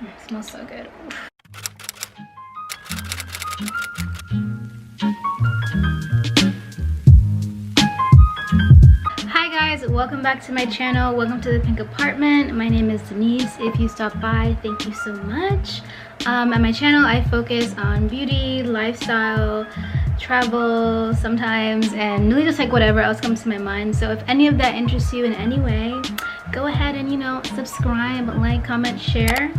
It smells so good. Oof. Hi guys, welcome back to my channel. Welcome to the Pink Apartment. My name is Denise. If you stopped by, thank you so much. At my channel, I focus on beauty, lifestyle, travel sometimes, and really just like whatever else comes to my mind. So if any of that interests you in any way, go ahead and, you know, subscribe, like, comment, share,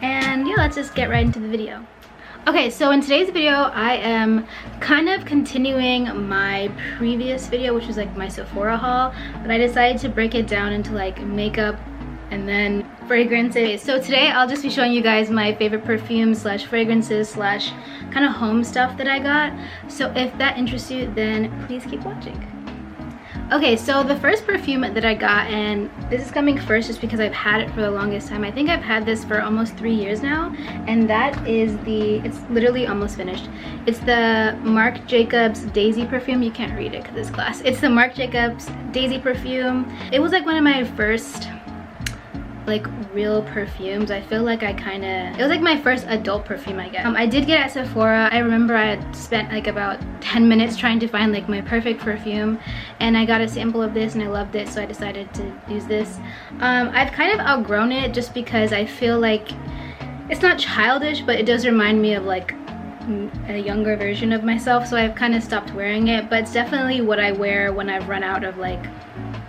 and yeah, let's just get right into the video. Okay, so in today's video, I am kind of continuing my previous video, which was like my Sephora haul, but I decided to break it down into like makeup and then fragrances. So today I'll just be showing you guys my favorite perfumes slash fragrances slash kind of home stuff that I got. So if that interests you, then please keep watching. Okay, so the first perfume that I got, and this is coming first just because I've had it for the longest time. I think I've had this for almost 3 years now, and that is it's literally almost finished. It's the Marc Jacobs Daisy perfume. You can't read it because it's glass. It's the Marc Jacobs Daisy perfume. It was like one of my first like real perfumes. I feel like it was like my first adult perfume, I guess. I did get it at Sephora. I remember I had spent like about 10 minutes trying to find like my perfect perfume, and I got a sample of this and I loved it, so I decided to use this. I've kind of outgrown it just because I feel like it's not childish, but it does remind me of like a younger version of myself, so I've kind of stopped wearing it, but it's definitely what I wear when I've run out of like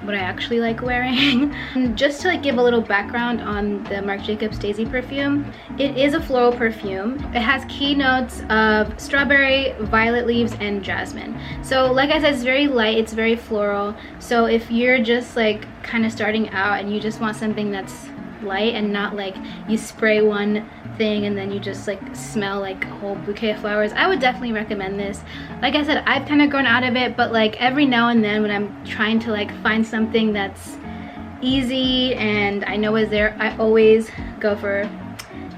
what I actually like wearing. Just to like give a little background on the Marc Jacobs Daisy perfume, it is a floral perfume. It has key notes of strawberry, violet leaves, and jasmine. So like I said, it's very light, it's very floral. So if you're just like kind of starting out and you just want something that's light and not like you spray one thing and then you just like smell like a whole bouquet of flowers, I would definitely recommend this. Like I said, I've kind of grown out of it, but like every now and then when I'm trying to like find something that's easy and I know is there, I always go for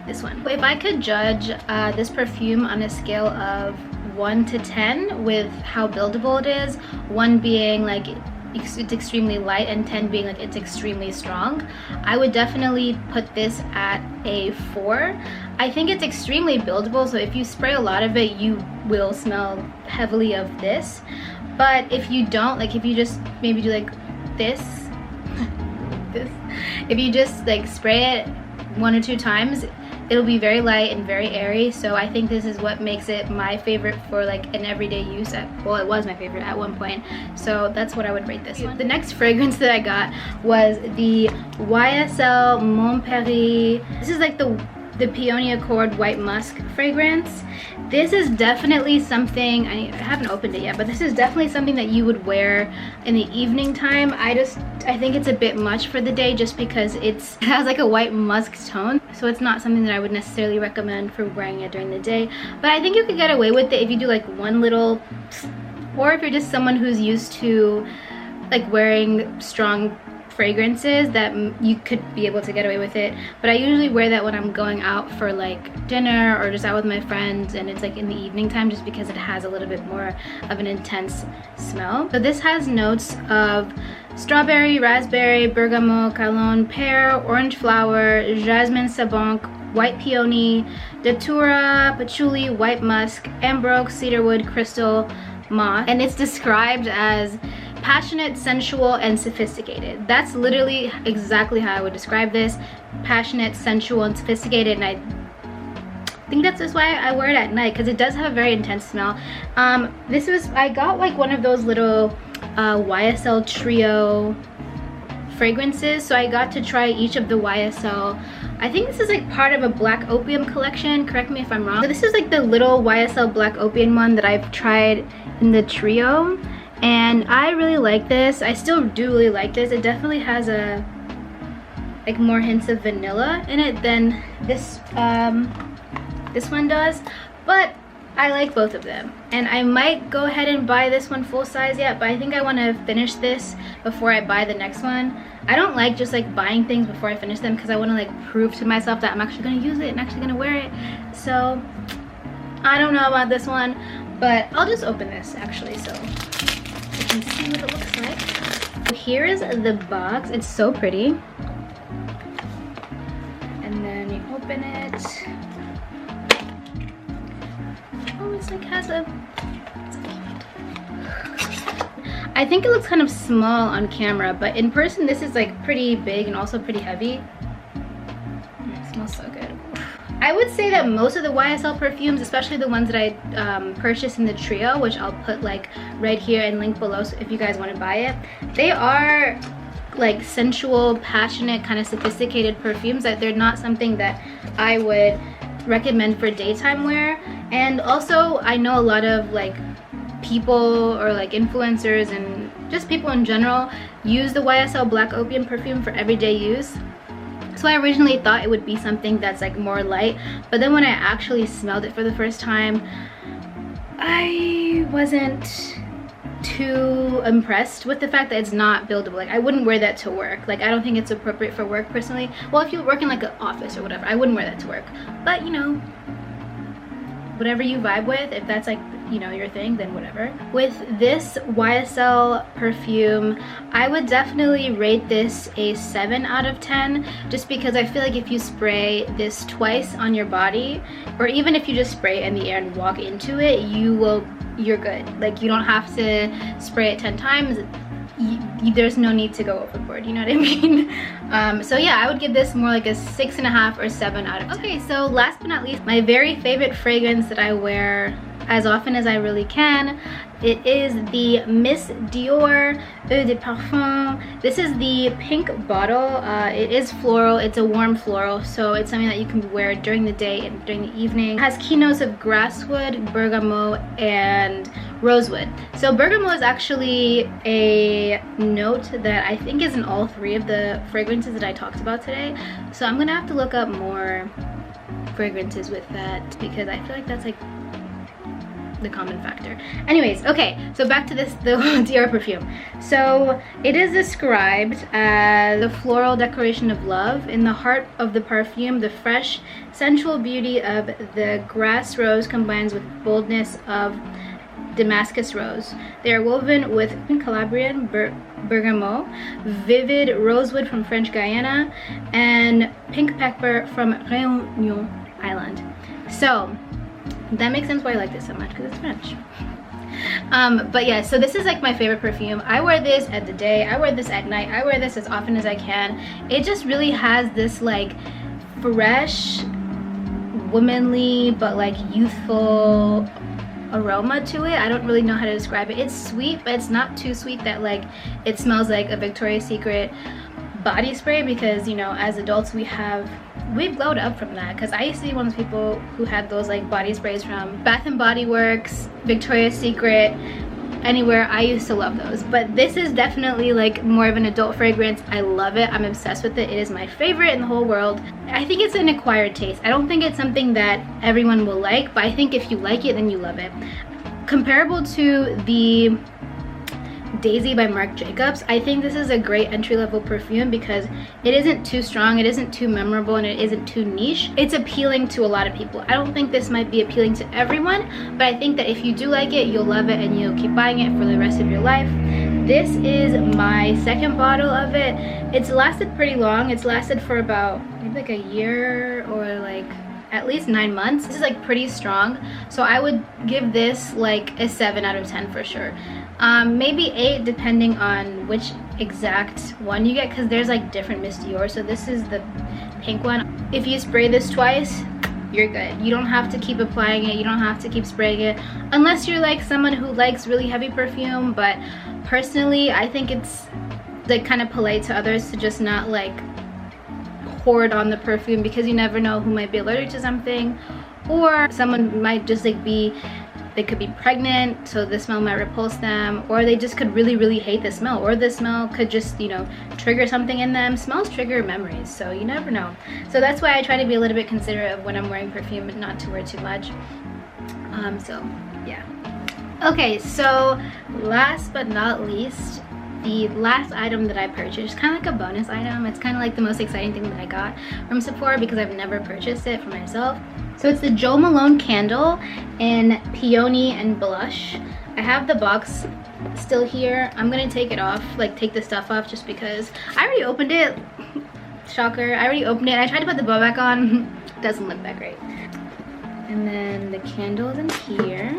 this one. If I could judge this perfume on a scale of 1 to 10 with how buildable it is, 1 being like it's extremely light and 10 being like it's extremely strong, I would definitely put this at a 4. I think it's extremely buildable, so if you spray a lot of it, you will smell heavily of this. But if you don't, like if you just maybe do like this, if you just like spray it 1 or 2 times, it'll be very light and very airy. So I think this is what makes it my favorite for like an everyday use. Well, it was my favorite at one point, so that's what I would rate this one. The next fragrance that I got was the YSL Mon Guerlain. This is like the Peony Accord White Musk fragrance. This is definitely something, I haven't opened it yet, but this is definitely something that you would wear in the evening time. I think it's a bit much for the day just because it has like a white musk tone, so it's not something that I would necessarily recommend for wearing it during the day. But I think you could get away with it if you do like one little, or if you're just someone who's used to like wearing strong fragrances, that you could be able to get away with it. But I usually wear that when I'm going out for like dinner or just out with my friends, and it's like in the evening time just because it has a little bit more of an intense smell. So this has notes of strawberry, raspberry, bergamot, cologne, pear, orange flower, jasmine sabank, white peony, datura, patchouli, white musk, ambrox, cedarwood, crystal, moss, and it's described as passionate, sensual, and sophisticated. That's literally exactly how I would describe this: passionate, sensual, and sophisticated. And I think that's just why I wear it at night, because it does have a very intense smell. I got like one of those little YSL trio fragrances, so I got to try each of the YSL. I think this is like part of a Black Opium collection, correct me if I'm wrong. So this is like the little YSL Black Opium one that I've tried in the trio, and I really like this. I still do really like this. It definitely has a like more hints of vanilla in it than this one does, but I like both of them, and I might go ahead and buy this one full size yet, but I think I want to finish this before I buy the next one. I don't like just like buying things before I finish them, because I want to like prove to myself that I'm actually going to use it and actually going to wear it. So I don't know about this one, but I'll just open this actually so you can see what it looks like. Here is the box. It's so pretty. And then you open it. Oh, it's like has a... I think it looks kind of small on camera, but in person this is like pretty big and also pretty heavy. It smells so good. I would say that most of the YSL perfumes, especially the ones that I purchased in the trio, which I'll put like right here and link below so if you guys want to buy it, they are like sensual, passionate, kind of sophisticated perfumes. That they're not something that I would recommend for daytime wear. And also I know a lot of like people or like influencers and just people in general use the YSL Black Opium perfume for everyday use. So I originally thought it would be something that's like more light, but then when I actually smelled it for the first time, I wasn't too impressed with the fact that it's not buildable. Like I wouldn't wear that to work. Like I don't think it's appropriate for work personally. Well, if you work in like an office or whatever, I wouldn't wear that to work. But you know, whatever you vibe with, if that's like, you know, your thing, then whatever. With this YSL perfume, I would definitely rate this a 7 out of 10, just because I feel like if you spray this twice on your body, or even if you just spray it in the air and walk into it, you're good. Like you don't have to spray it 10 times. There's no need to go overboard, you know what I mean? So yeah, I would give this more like a 6.5 or 7 out of 10. Okay, so last but not least, my very favorite fragrance that I wear as often as I really can, it is the Miss Dior Eau de Parfum. This is the pink bottle. It is floral. It's a warm floral, so it's something that you can wear during the day and during the evening. It has key notes of grasswood, bergamot, and rosewood. So bergamot is actually a note that I think is in all 3 of the fragrances that I talked about today. So I'm gonna have to look up more fragrances with that, because I feel like that's like the common factor. Anyways, okay, so back to the Dior perfume. So it is described as the floral decoration of love. In the heart of the perfume, the fresh, sensual beauty of the grass rose combines with boldness of Damascus rose. They are woven with Calabrian bergamot, vivid rosewood from French Guyana, and pink pepper from Réunion Island. So that makes sense why I like this so much, because it's French. But yeah, so this is like my favorite perfume. I wear this at the day, I wear this at night, I wear this as often as I can. It just really has this like fresh, womanly, but like youthful aroma to it. I don't really know how to describe it. It's sweet, but it's not too sweet that like it smells like a Victoria's Secret body spray, because you know, as adults we've glowed up from that, because I used to be one of those people who had those like body sprays from Bath and Body Works, Victoria's Secret, anywhere. I used to love those, but this is definitely like more of an adult fragrance. I love it. I'm obsessed with it. It is my favorite in the whole world. I think it's an acquired taste. I don't think it's something that everyone will like, but I think if you like it, then you love it. Comparable to the Daisy by Marc Jacobs, I think this is a great entry-level perfume because it isn't too strong, it isn't too memorable, and it isn't too niche. It's appealing to a lot of people. I don't think this might be appealing to everyone, but I think that if you do like it, you'll love it and you'll keep buying it for the rest of your life. This is my second bottle of it. It's lasted pretty long. It's lasted for about maybe like a year or like at least 9 months. This is like pretty strong, so I would give this like a 7 out of 10 for sure. Maybe 8 depending on which exact one you get, because there's like different Miss Dior. So this is the pink one. If you spray this twice, you're good. You don't have to keep applying it, you don't have to keep spraying it, unless you're like someone who likes really heavy perfume. But personally, I think it's like kind of polite to others to just not like hoard on the perfume, because you never know who might be allergic to something, or someone might just like they could be pregnant, so the smell might repulse them, or they just could really hate the smell, or the smell could just, you know, trigger something in them. Smells trigger memories, so you never know. So that's why I try to be a little bit considerate of when I'm wearing perfume and not to wear too much. So yeah. Okay, so last but not least, the last item that I purchased, kind of like a bonus item. It's kind of like the most exciting thing that I got from Sephora, because I've never purchased it for myself. So it's the Malone Candle in Peony and Blush. I have the box still here. I'm gonna take it off, like take the stuff off, just because I already opened it Shocker. I already opened it. I tried to put the bow back on. Doesn't look that great. And then the candle is in here.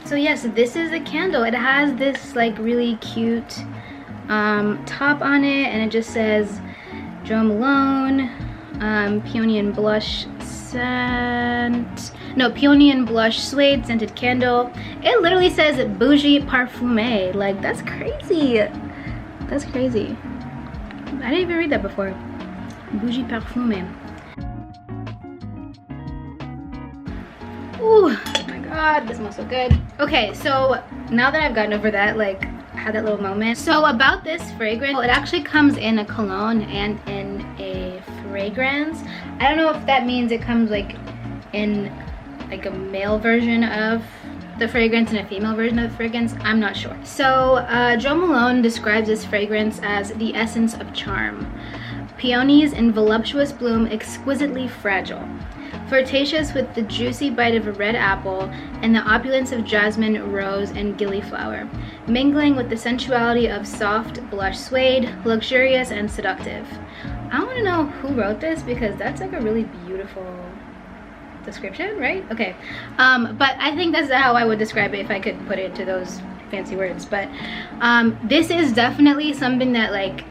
So yes, this is the candle. It has this like really cute top on it, and it just says Jo Malone, Peony and Blush scent. No, Peony and Blush Suede scented candle. It literally says Bougie Parfumé. Like, that's crazy. That's crazy. I didn't even read that before. Bougie Parfumé. Ooh, oh my god, this smells so good. Okay, so now that I've gotten over that, like, had that little moment. So about this fragrance, it actually comes in a cologne and in a fragrance. I don't know if that means it comes like in like a male version of the fragrance and a female version of the fragrance. I'm not sure. So Jo Malone describes this fragrance as the essence of charm. Peonies in voluptuous bloom, exquisitely fragile. Flirtatious with the juicy bite of a red apple and the opulence of jasmine, rose, and gillyflower, mingling with the sensuality of soft blush suede, luxurious and seductive. I want to know who wrote this because that's like a really beautiful description, right? Okay, but I think that's how I would describe it if I could put it into those fancy words. But this is definitely something that like,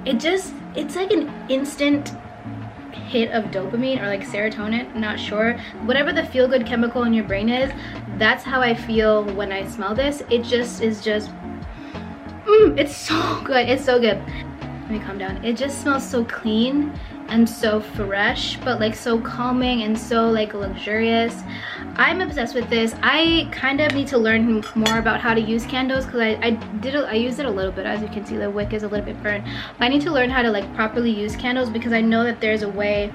it's like an instant hit of dopamine or like serotonin, not sure, whatever the feel-good chemical in your brain is. That's how I feel when I smell this. It just is just it's so good. It's so good. Let me calm down. It just smells so clean and so fresh, but like so calming and so like luxurious. I'm obsessed with this. I kind of need to learn more about how to use candles because I used it a little bit. As you can see, the wick is a little bit burnt, but I need to learn how to like properly use candles because I know that there's a way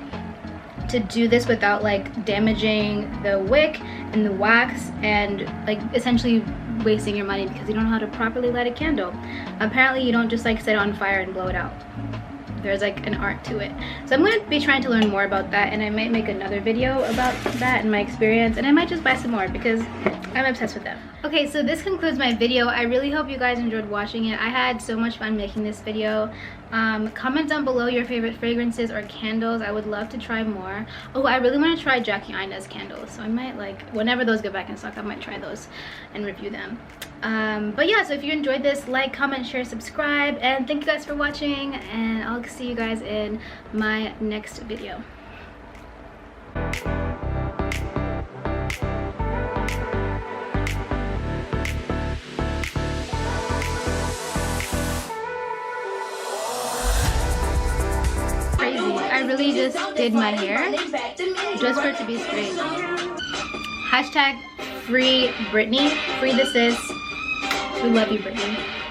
to do this without like damaging the wick and the wax and like essentially wasting your money because you don't know how to properly light a candle. Apparently you don't just like set it on fire and blow it out. There's like an art to it. So I'm going to be trying to learn more about that, and I might make another video about that and my experience, and I might just buy some more because I'm obsessed with them. Okay, so this concludes my video. I really hope you guys enjoyed watching it. I had so much fun making this video. Comment down below your favorite fragrances or candles. I would love to try more. Oh, I really want to try Jackie Aina's candles, so I might like, whenever those get back in stock, I might try those and review them. But yeah, so if you enjoyed this, like, comment, share, subscribe, and thank you guys for watching, and I'll see you guys in my next video. I really just did my hair just for it to be straight. Hashtag free Britney, free the sis. We love you, Britney.